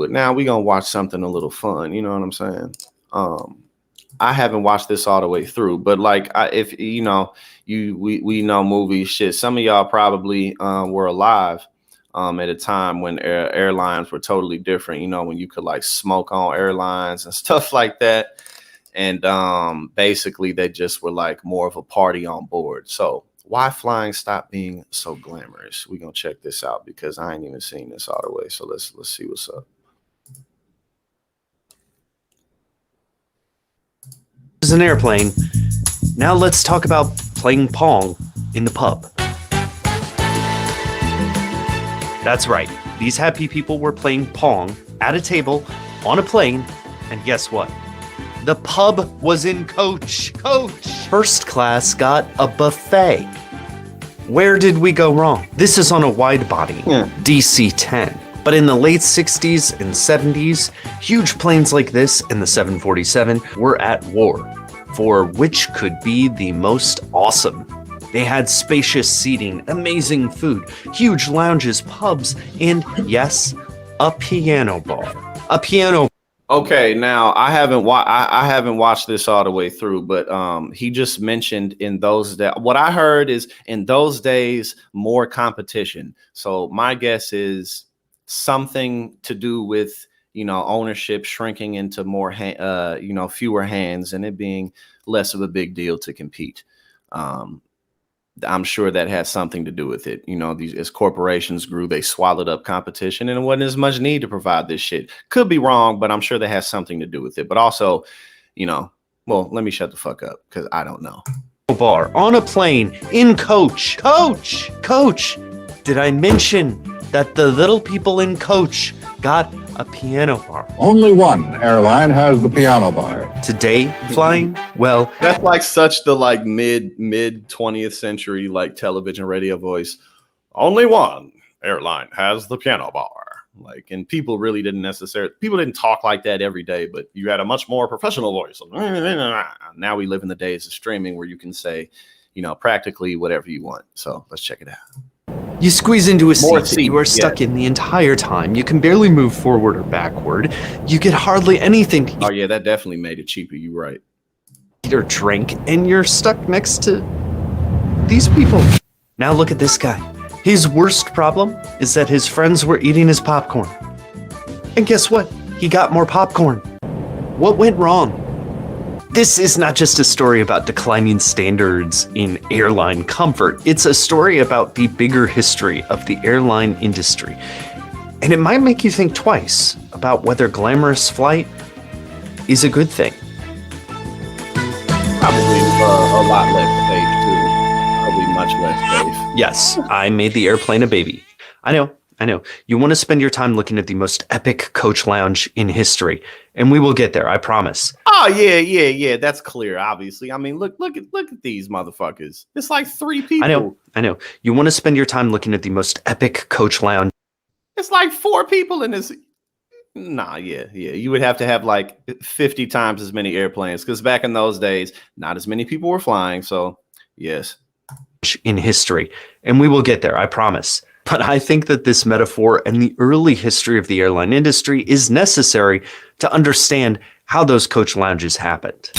but now we gonna watch something a little fun. You know what I'm saying? I haven't watched this all the way through, but like, if you know, we know movies, shit. Some of y'all probably were alive at a time when airlines were totally different. You know, when you could like smoke on airlines and stuff like that, and basically they just were like more of a party on board. So why flying stopped being so glamorous? We're gonna check this out because I ain't even seen this all the way. So let's see what's up. Is an airplane. Now let's talk about playing Pong in the pub. That's right. These happy people were playing Pong at a table on a plane, and guess what? The pub was in coach. First class got a buffet. Where did we go wrong? This is on a wide body, DC-10. But in the late 60s and 70s, huge planes like this and the 747 were at war for which could be the most awesome. They had spacious seating, amazing food, huge lounges, pubs, and yes, a piano bar. Okay, now I haven't watched this all the way through, but he just mentioned in those days. What I heard is in those days more competition. So my guess is something to do with, you know, ownership shrinking into more fewer hands and it being less of a big deal to compete. I'm sure that has something to do with it. You know, as corporations grew, they swallowed up competition and it wasn't as much need to provide this shit. Could be wrong, but I'm sure that has something to do with it. But also, you know, well, let me shut the fuck up because I don't know. Bar on a plane in coach. Did I mention that the little people in coach got a piano bar? Only one airline has the piano bar. Today, flying? Well, that's like such the like mid 20th century like television radio voice. Only one airline has the piano bar. Like, and people didn't talk like that every day, but you had a much more professional voice. Now we live in the days of streaming where you can say, you know, practically whatever you want. So let's check it out. You squeeze into a seat that you are stuck in the entire time. You can barely move forward or backward. You get hardly anything to eat. Oh yeah, that definitely made it cheaper. You're right. Eat or drink, and you're stuck next to these people. Now look at this guy. His worst problem is that his friends were eating his popcorn. And guess what? He got more popcorn. What went wrong? This is not just a story about declining standards in airline comfort. It's a story about the bigger history of the airline industry. And it might make you think twice about whether glamorous flight is a good thing. Probably a lot less safe too. Probably much less safe. Yes, I made the airplane a baby. I know. You want to spend your time looking at the most epic coach lounge in history, and we will get there, I promise. Oh yeah. That's clear, obviously. I mean, look at these motherfuckers. It's like 3 people. I know. You want to spend your time looking at the most epic coach lounge. It's like 4 people in this. Nah, yeah. You would have to have like 50 times as many airplanes because back in those days, not as many people were flying. So yes. In history, and we will get there, I promise. But I think that this metaphor and the early history of the airline industry is necessary to understand how those coach lounges happened.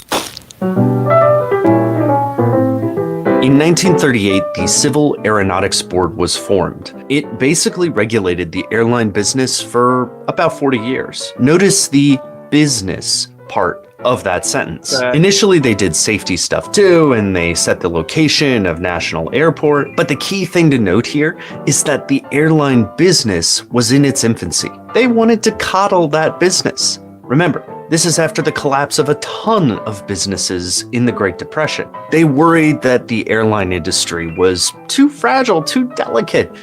In 1938, the Civil Aeronautics Board was formed. It basically regulated the airline business for about 40 years. Notice the business part of that sentence. Initially, they did safety stuff too, and they set the location of National Airport. But the key thing to note here is that the airline business was in its infancy. They wanted to coddle that business. Remember, this is after the collapse of a ton of businesses in the Great Depression. They worried that the airline industry was too fragile, too delicate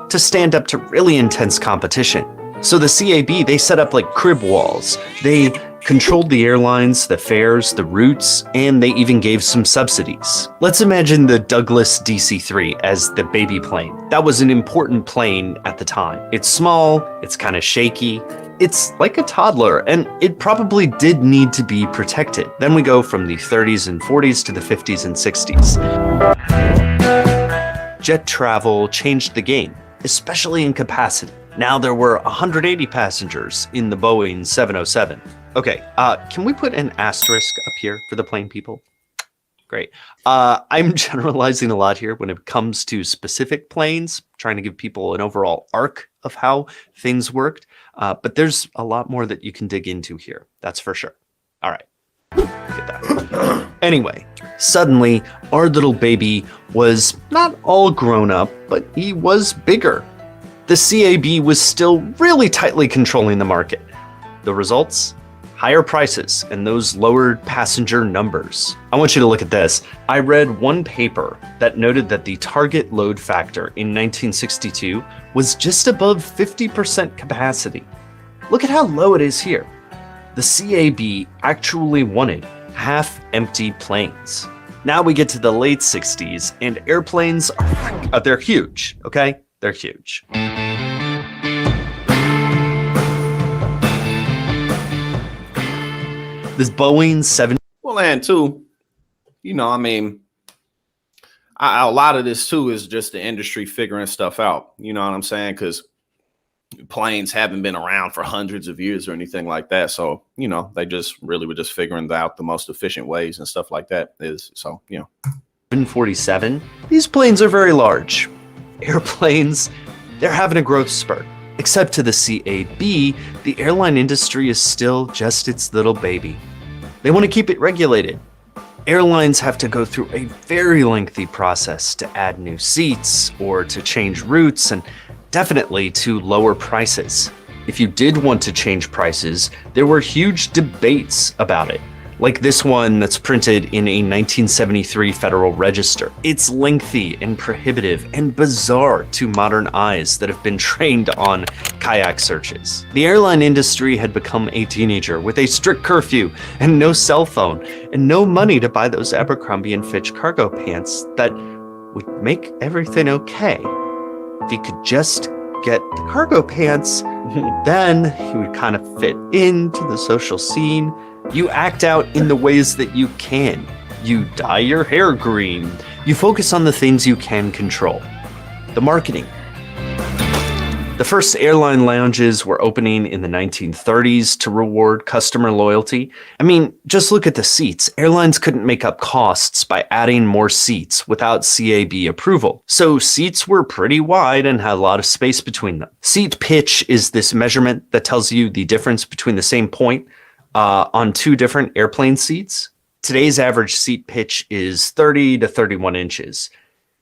to stand up to really intense competition. So the CAB, they set up like crib walls. They controlled the airlines, the fares, the routes, and they even gave some subsidies. Let's imagine the Douglas DC-3 as the baby plane. That was an important plane at the time. It's small, it's kind of shaky, it's like a toddler, and it probably did need to be protected. Then we go from the 30s and 40s to the 50s and 60s. Jet travel changed the game, especially in capacity. Now there were 180 passengers in the Boeing 707. Okay, can we put an asterisk up here for the plane people? Great. I'm generalizing a lot here when it comes to specific planes, trying to give people an overall arc of how things worked. But there's a lot more that you can dig into here. That's for sure. All right. Get that. Anyway, suddenly our little baby was not all grown up, but he was bigger. The CAB was still really tightly controlling the market. The results? Higher prices and those lowered passenger numbers. I want you to look at this. I read one paper that noted that the target load factor in 1962 was just above 50% capacity. Look at how low it is here. The CAB actually wanted half-empty planes. Now we get to the late 60s and airplanes are they're huge, okay? They're huge. This Boeing 7. Well, and too, you know, I mean, a lot of this too is just the industry figuring stuff out. You know what I'm saying? Because planes haven't been around for hundreds of years or anything like that. So, you know, they just really were just figuring out the most efficient ways and stuff like that is. So, you know. 747. These planes are very large. Airplanes, they're having a growth spurt. Except to the CAB, the airline industry is still just its little baby. They want to keep it regulated. Airlines have to go through a very lengthy process to add new seats or to change routes and definitely to lower prices. If you did want to change prices, there were huge debates about it. Like this one that's printed in a 1973 Federal Register. It's lengthy and prohibitive and bizarre to modern eyes that have been trained on kayak searches. The airline industry had become a teenager with a strict curfew and no cell phone and no money to buy those Abercrombie & Fitch cargo pants that would make everything okay. If you could just get the cargo pants, then you would kind of fit into the social scene. You act out in the ways that you can. You dye your hair green. You focus on the things you can control. The marketing. The first airline lounges were opening in the 1930s to reward customer loyalty. I mean, just look at the seats. Airlines couldn't make up costs by adding more seats without CAB approval. So seats were pretty wide and had a lot of space between them. Seat pitch is this measurement that tells you the difference between the same point on two different airplane seats. Today's average seat pitch is 30 to 31 inches.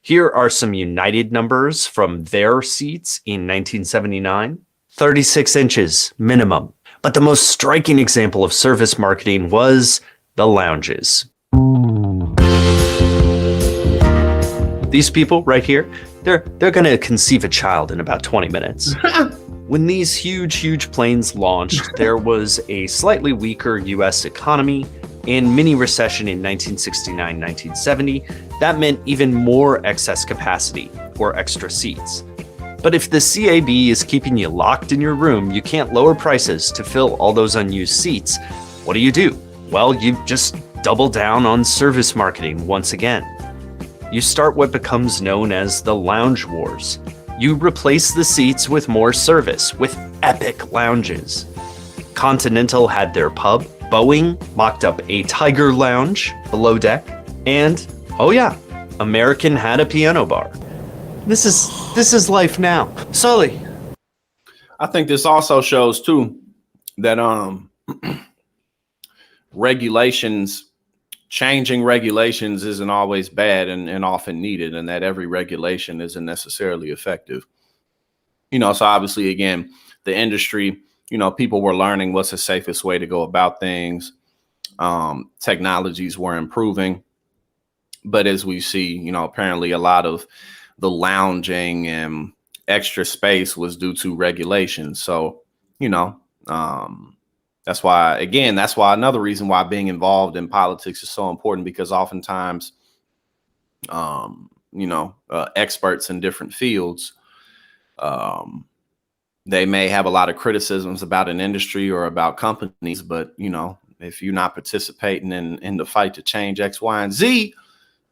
Here are some United numbers from their seats in 1979. 36 inches minimum. But the most striking example of service marketing was the lounges. These people right here, they're going to conceive a child in about 20 minutes. When these huge planes launched, there was a slightly weaker US economy and mini recession in 1969-1970. That meant even more excess capacity or extra seats. But if the CAB is keeping you locked in your room, you can't lower prices to fill all those unused seats. What do? Well, you just double down on service marketing once again. You start what becomes known as the lounge wars. You replace the seats with more service, with epic lounges. Continental had their pub, Boeing mocked up a Tiger Lounge below deck, and, oh yeah, American had a piano bar. This is life now. Sully. I think this also shows too that changing regulations isn't always bad and often needed, and that every regulation isn't necessarily effective. You know, so obviously, again, the industry, you know, people were learning what's the safest way to go about things. Technologies were improving. But as we see, you know, apparently a lot of the lounging and extra space was due to regulations. So, you know, that's why another reason why being involved in politics is so important, because oftentimes, experts in different fields, they may have a lot of criticisms about an industry or about companies, but, you know, if you're not participating in the fight to change X, Y, and Z,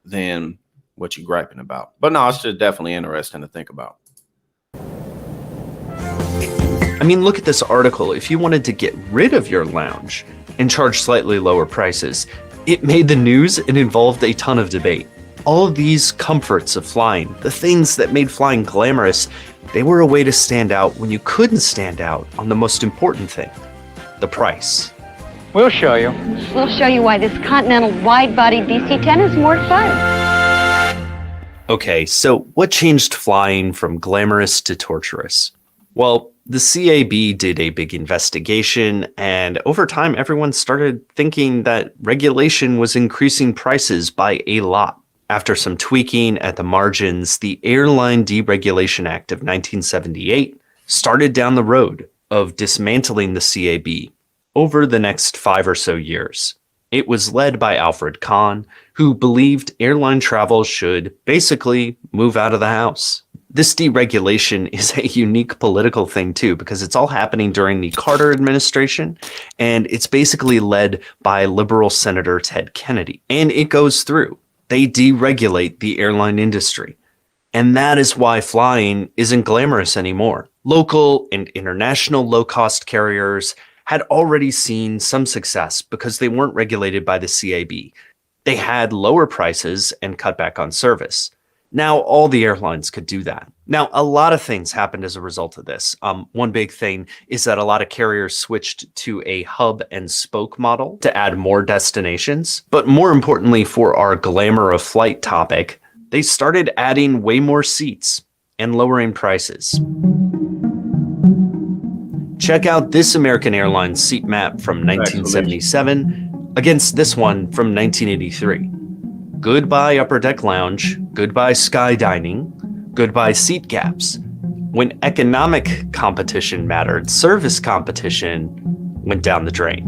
then what you griping about? But no, it's just definitely interesting to think about. I mean, look at this article. If you wanted to get rid of your lounge and charge slightly lower prices, it made the news and involved a ton of debate. All of these comforts of flying, the things that made flying glamorous, they were a way to stand out when you couldn't stand out on the most important thing, the price. We'll show you. We'll show you why this Continental wide-body DC-10 is more fun. Okay, so what changed flying from glamorous to torturous? Well, the CAB did a big investigation, and over time, everyone started thinking that regulation was increasing prices by a lot. After some tweaking at the margins, the Airline Deregulation Act of 1978 started down the road of dismantling the CAB over the next 5 or so years. It was led by Alfred Kahn, who believed airline travel should basically move out of the house. This deregulation is a unique political thing too, because it's all happening during the Carter administration, and it's basically led by liberal Senator Ted Kennedy. And it goes through. They deregulate the airline industry. And that is why flying isn't glamorous anymore. Local and international low-cost carriers had already seen some success because they weren't regulated by the CAB. They had lower prices and cut back on service. Now all the airlines could do that. Now, a lot of things happened as a result of this. One big thing is that a lot of carriers switched to a hub and spoke model to add more destinations. But more importantly, for our glamour of flight topic, they started adding way more seats and lowering prices. Check out this American Airlines seat map from 1977 against this one from 1983. Goodbye upper deck lounge, goodbye sky dining, goodbye seat gaps. When economic competition mattered, service competition went down the drain.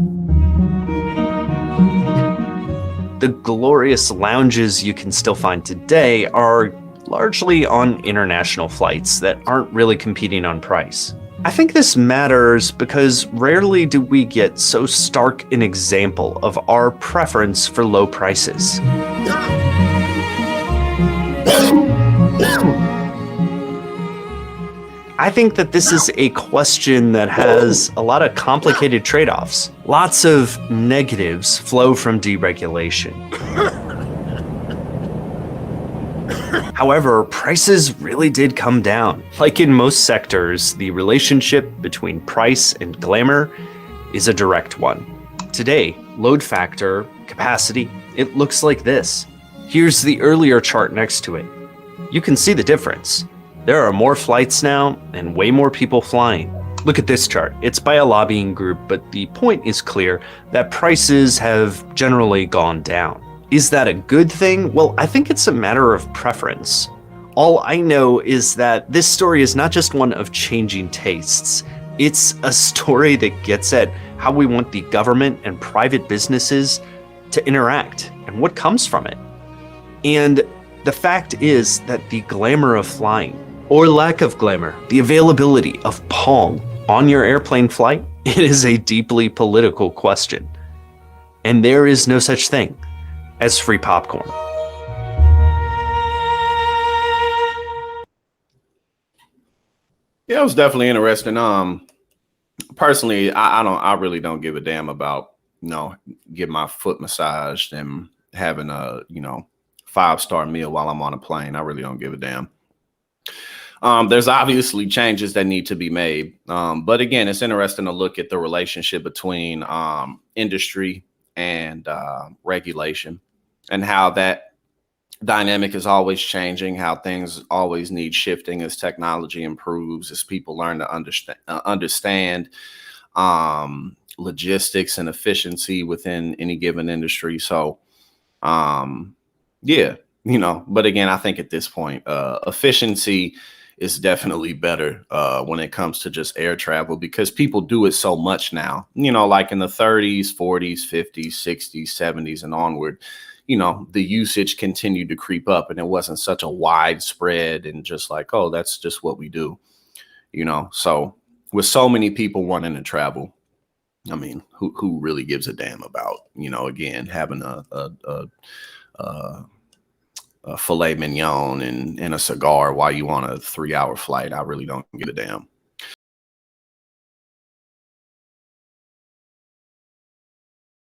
The glorious lounges you can still find today are largely on international flights that aren't really competing on price. I think this matters because rarely do we get so stark an example of our preference for low prices. I think that this is a question that has a lot of complicated trade-offs. Lots of negatives flow from deregulation. However, prices really did come down. Like in most sectors, the relationship between price and glamour is a direct one. Today, load factor, capacity, it looks like this. Here's the earlier chart next to it. You can see the difference. There are more flights now and way more people flying. Look at this chart. It's by a lobbying group, but the point is clear that prices have generally gone down. Is that a good thing? Well, I think it's a matter of preference. All I know is that this story is not just one of changing tastes. It's a story that gets at how we want the government and private businesses to interact and what comes from it. And the fact is that the glamour of flying, or lack of glamour, the availability of Pong on your airplane flight, it is a deeply political question. And there is no such thing as free popcorn. Yeah, it was definitely interesting. Personally, I really don't give a damn about, getting my foot massaged and having a, 5-star meal while I'm on a plane. I really don't give a damn. There's obviously changes that need to be made. But again, it's interesting to look at the relationship between industry and regulation, and how that dynamic is always changing, how things always need shifting as technology improves, as people learn to understand logistics and efficiency within any given industry. So, yeah, but again, I think at this point, efficiency is definitely better when it comes to just air travel, because people do it so much now, like in the 30s, 40s, 50s, 60s, 70s and onward, the usage continued to creep up, and it wasn't such a widespread and just like, oh, that's just what we do, so with so many people wanting to travel, I mean, who really gives a damn about, again, having a filet mignon and a cigar while you on a 3-hour flight? I really don't give a damn.